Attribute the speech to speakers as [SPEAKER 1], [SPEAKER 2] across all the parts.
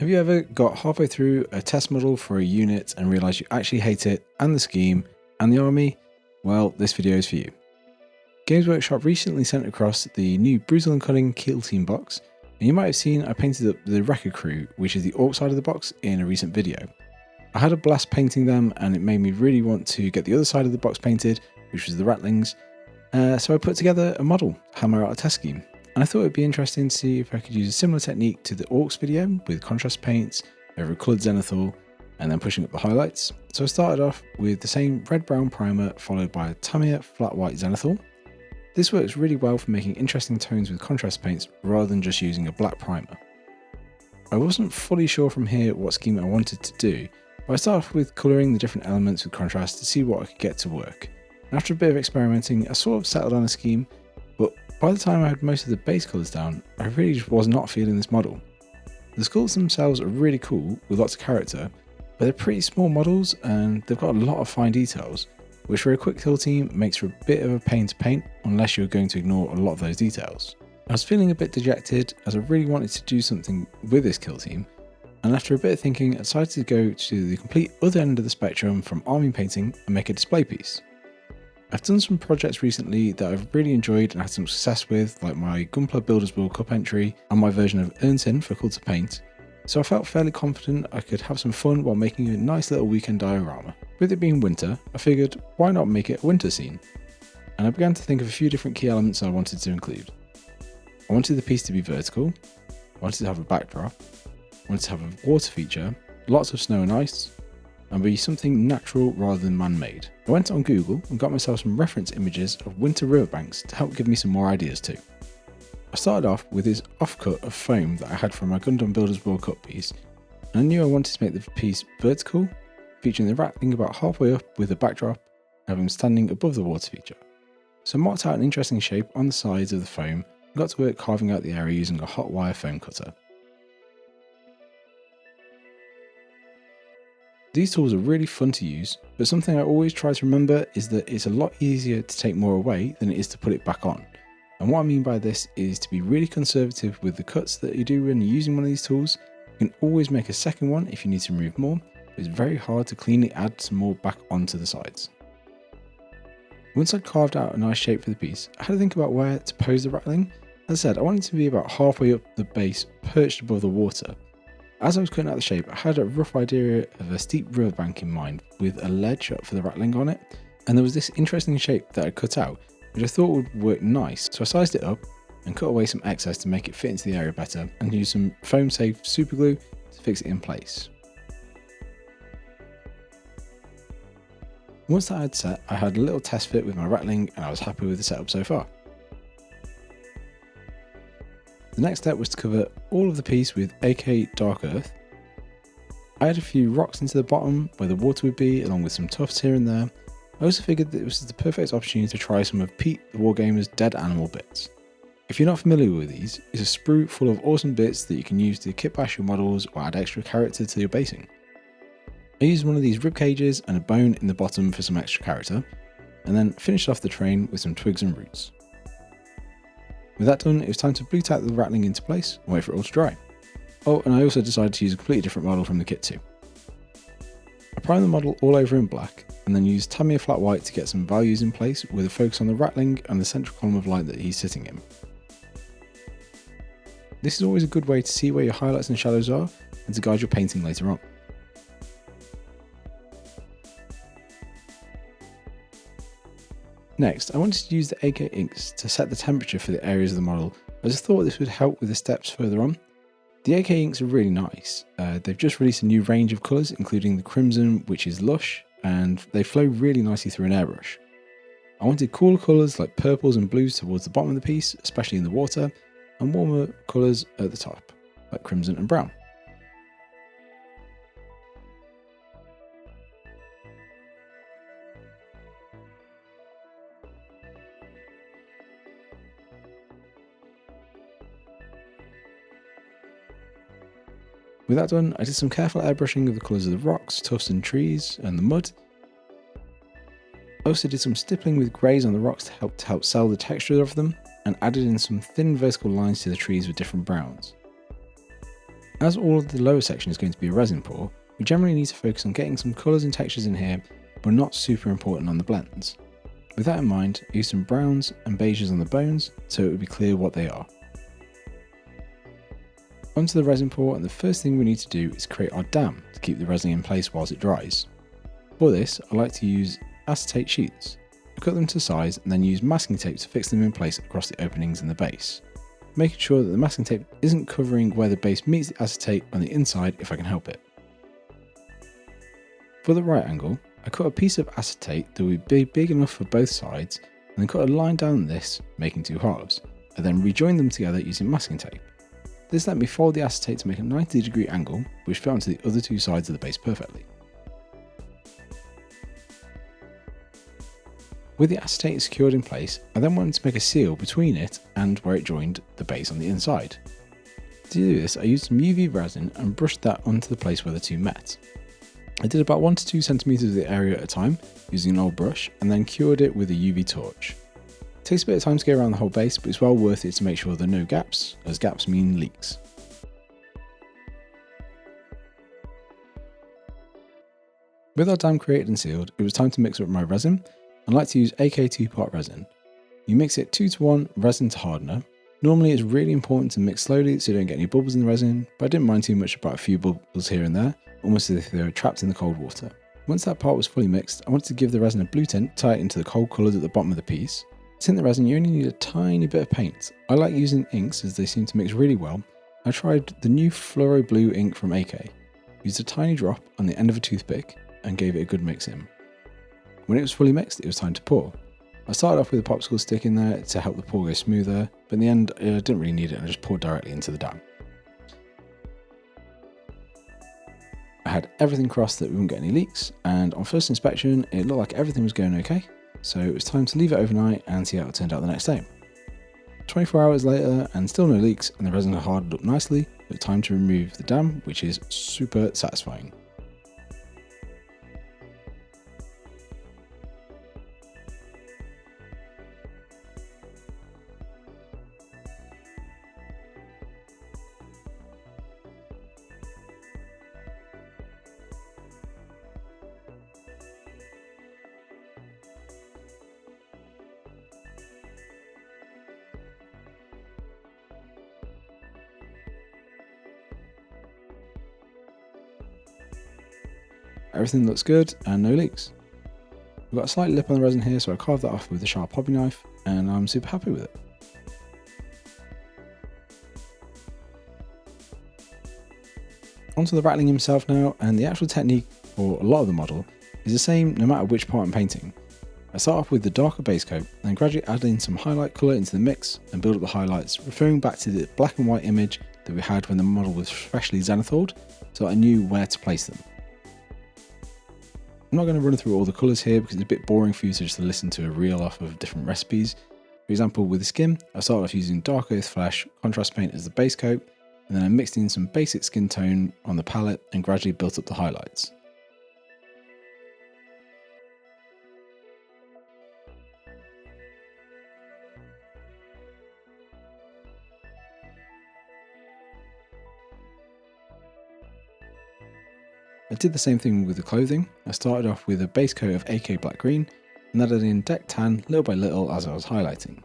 [SPEAKER 1] Have you ever got halfway through a test model for a unit and realised you actually hate it and the scheme and the army? Well, this video is for you. Games Workshop recently sent across the new Brutal Cunning Kill Team box, and you might have seen I painted up the Wrecker crew, which is the orc side of the box, in a recent video. I had a blast painting them and it made me really want to get the other side of the box painted, which was the Ratlings, so I put together a model to hammer out a test scheme. And I thought it'd be interesting to see if I could use a similar technique to the Orcs video with contrast paints over a coloured zenithal and then pushing up the highlights. So I started off with the same red-brown primer followed by a Tamiya flat white zenithal. This works really well for making interesting tones with contrast paints rather than just using a black primer. I wasn't fully sure from here what scheme I wanted to do, but I started off with colouring the different elements with contrast to see what I could get to work. And after a bit of experimenting, I sort of settled on a scheme, but by the time I had most of the base colours down, I really just was not feeling this model. The skulls themselves are really cool with lots of character, but they're pretty small models and they've got a lot of fine details, which for a quick kill team makes for a bit of a pain to paint unless you're going to ignore a lot of those details. I was feeling a bit dejected as I really wanted to do something with this kill team, and after a bit of thinking I decided to go to the complete other end of the spectrum from army painting and make a display piece. I've done some projects recently that I've really enjoyed and had some success with, like my Gunpla Builders World Cup entry and my version of Erntin for Cool to Paint, so I felt fairly confident I could have some fun while making a nice little weekend diorama. With it being winter, I figured why not make it a winter scene, and I began to think of a few different key elements I wanted to include. I wanted the piece to be vertical, I wanted to have a backdrop, I wanted to have a water feature, lots of snow and ice, and be something natural rather than man-made. I went on Google and got myself some reference images of winter riverbanks to help give me some more ideas too. I started off with this offcut of foam that I had from my Gundam Builders World Cup piece, and I knew I wanted to make the piece vertical, featuring the Ratling about halfway up with a backdrop and have him standing above the water feature. So I marked out an interesting shape on the sides of the foam and got to work carving out the area using a hot wire foam cutter. These tools are really fun to use, but something I always try to remember is that it's a lot easier to take more away than it is to put it back on. And what I mean by this is to be really conservative with the cuts that you do when you're using one of these tools. You can always make a second one if you need to remove more, but it's very hard to cleanly add some more back onto the sides. Once I'd carved out a nice shape for the piece, I had to think about where to pose the Ratling. As I said, I wanted it to be about halfway up the base, perched above the water. As I was cutting out the shape, I had a rough idea of a steep riverbank in mind with a ledge up for the Ratling on it, and there was this interesting shape that I cut out, which I thought would work nice, so I sized it up and cut away some excess to make it fit into the area better and used some foam safe super glue to fix it in place. Once that had set, I had a little test fit with my Ratling and I was happy with the setup so far. The next step was to cover all of the piece with AK Dark Earth. I had a few rocks into the bottom where the water would be, along with some tufts here and there. I also figured that it was the perfect opportunity to try some of Pete the Wargamer's dead animal bits. If you're not familiar with these, it's a sprue full of awesome bits that you can use to kit bash your models or add extra character to your basing. I used one of these rib cages and a bone in the bottom for some extra character, and then finished off the train with some twigs and roots. With that done, it was time to blue tack the Ratling into place and wait for it all to dry. Oh, and I also decided to use a completely different model from the kit too. I primed the model all over in black and then used Tamiya flat white to get some values in place with a focus on the Ratling and the central column of light that he's sitting in. This is always a good way to see where your highlights and shadows are and to guide your painting later on. Next, I wanted to use the AK inks to set the temperature for the areas of the model, as I thought this would help with the steps further on. The AK inks are really nice. They've just released a new range of colours, including the crimson, which is lush, and they flow really nicely through an airbrush. I wanted cooler colours like purples and blues towards the bottom of the piece, especially in the water, and warmer colours at the top, like crimson and brown. With that done, I did some careful airbrushing of the colours of the rocks, tufts and trees, and the mud. I also did some stippling with greys on the rocks to help sell the texture of them, and added in some thin vertical lines to the trees with different browns. As all of the lower section is going to be a resin pour, we generally need to focus on getting some colours and textures in here, but not super important on the blends. With that in mind, I used some browns and beiges on the bones so it would be clear what they are. Onto the resin pour, and the first thing we need to do is create our dam to keep the resin in place whilst it dries. For this, I like to use acetate sheets. I cut them to size and then use masking tape to fix them in place across the openings in the base, making sure that the masking tape isn't covering where the base meets the acetate on the inside if I can help it. For the right angle, I cut a piece of acetate that would be big enough for both sides and then cut a line down this, making two halves. I then rejoined them together using masking tape. This let me fold the acetate to make a 90-degree angle, which fit onto the other two sides of the base perfectly. With the acetate secured in place, I then wanted to make a seal between it and where it joined the base on the inside. To do this, I used some UV resin and brushed that onto the place where the two met. I did about 1 to 2 centimeters of the area at a time using an old brush and then cured it with a UV torch. It takes a bit of time to get around the whole base, but it's well worth it to make sure there are no gaps, as gaps mean leaks. With our dam created and sealed, it was time to mix up my resin. I like to use AK 2-part resin. You mix it 2:1 resin to hardener. Normally it's really important to mix slowly so you don't get any bubbles in the resin, but I didn't mind too much about a few bubbles here and there, almost as if they were trapped in the cold water. Once that part was fully mixed, I wanted to give the resin a blue tint, tie it into the cold colours at the bottom of the piece. To tint the resin, you only need a tiny bit of paint. I like using inks as they seem to mix really well. I tried the new Fluoro Blue ink from AK, used a tiny drop on the end of a toothpick and gave it a good mix in. When it was fully mixed, it was time to pour. I started off with a popsicle stick in there to help the pour go smoother, but in the end I didn't really need it and I just poured directly into the dam. I had everything crossed that we wouldn't get any leaks, and on first inspection it looked like everything was going okay, so it was time to leave it overnight and see how it turned out the next day. 24 hours later and still no leaks, and the resin had hardened up nicely. It was time to remove the dam, which is super satisfying. Everything looks good and no leaks. We've got a slight lip on the resin here, so I carved that off with a sharp hobby knife and I'm super happy with it. Onto the Ratling himself now, and the actual technique for a lot of the model is the same no matter which part I'm painting. I start off with the darker base coat, then gradually add in some highlight colour into the mix and build up the highlights, referring back to the black and white image that we had when the model was freshly zenithalled, so I knew where to place them. I'm not going to run through all the colours here because it's a bit boring for you to just listen to a reel off of different recipes. For example, with the skin, I started off using dark earth flesh contrast paint as the base coat, and then I mixed in some basic skin tone on the palette and gradually built up the highlights. I did the same thing with the clothing. I started off with a base coat of AK black green and added in deck tan little by little as I was highlighting.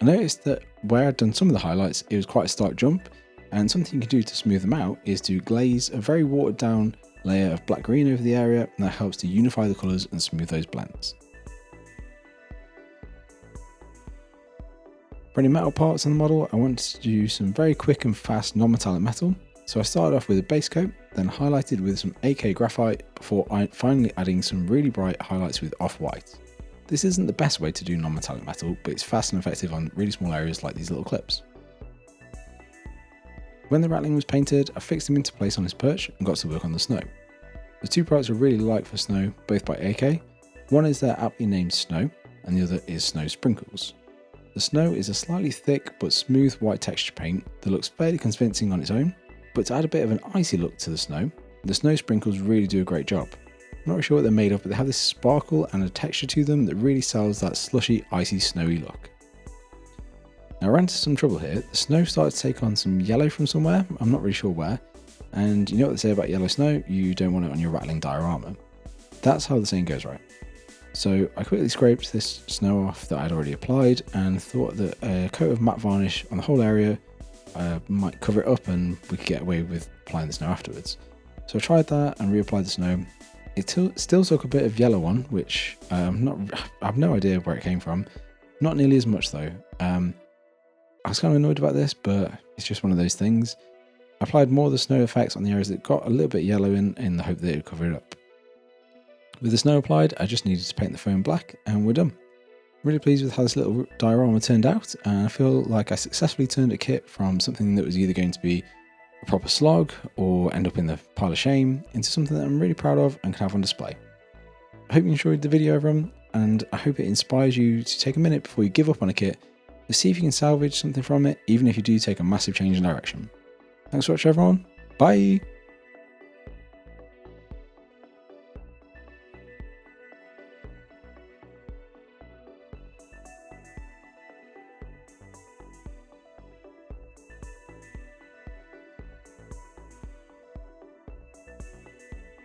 [SPEAKER 1] I noticed that where I'd done some of the highlights, it was quite a stark jump, and something you can do to smooth them out is to glaze a very watered down layer of black green over the area, and that helps to unify the colours and smooth those blends. For any metal parts on the model, I wanted to do some very quick and fast non-metallic metal, so I started off with a base coat, then highlighted with some AK graphite before finally adding some really bright highlights with off-white. This isn't the best way to do non-metallic metal, but it's fast and effective on really small areas like these little clips. When the Ratling was painted, I fixed him into place on his perch and got to work on the snow. There's two products I really like for snow, both by AK. One is their aptly named Snow, and the other is Snow Sprinkles. The Snow is a slightly thick but smooth white texture paint that looks fairly convincing on its own, but to add a bit of an icy look to the Snow Sprinkles really do a great job. I'm not really sure what they're made of, but they have this sparkle and a texture to them that really sells that slushy, icy, snowy look. Now I ran into some trouble here. The snow started to take on some yellow from somewhere, I'm not really sure where, and you know what they say about yellow snow, you don't want it on your Ratling diorama. That's how the saying goes, right? So I quickly scraped this snow off that I'd already applied and thought that a coat of matte varnish on the whole area might cover it up and we could get away with applying the snow afterwards. So I tried that and reapplied the snow. It still took a bit of yellow on, which I have no idea where it came from. Not nearly as much though. I was kind of annoyed about this, but it's just one of those things. I applied more of the snow effects on the areas that got a little bit yellow in the hope that it would cover it up. With the snow applied, I just needed to paint the foam black and we're done. I'm really pleased with how this little diorama turned out, and I feel like I successfully turned a kit from something that was either going to be a proper slog or end up in the pile of shame into something that I'm really proud of and can have on display. I hope you enjoyed the video, everyone, and I hope it inspires you to take a minute before you give up on a kit to see if you can salvage something from it, even if you do take a massive change in direction. Thanks for watching, everyone. Bye!